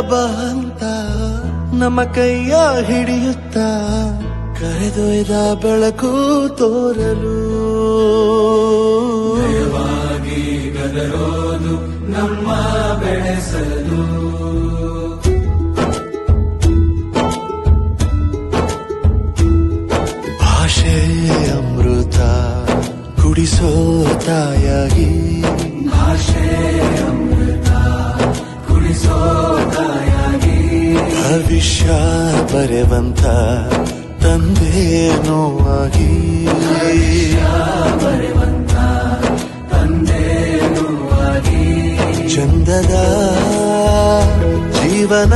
ಅಂತ ನಮ್ಮ ಕೈಯ ಹಿಡಿಯುತ್ತ ಕರೆದೊಯ್ದ ಬೆಳಕು ತೋರಲು ಗದರೋದು ನಮ್ಮ ಬೆಳೆಸಲು ಭಾಷೆ ಅಮೃತ ಕುಡಿಸೋ ತಾಯಾಗಿ ಭಾಷೆ ಅಮೃತ ಕುಡಿಸೋ ತಾಯಾಗಿ ಭವಿಷ್ಯ ಬರೆವಂತ ತಂದೇನೋ ಆಗಿ ಬರೆವಂತ ತಂದೇನೂ ಆಗಿ ಚಂದದ ಜೀವನ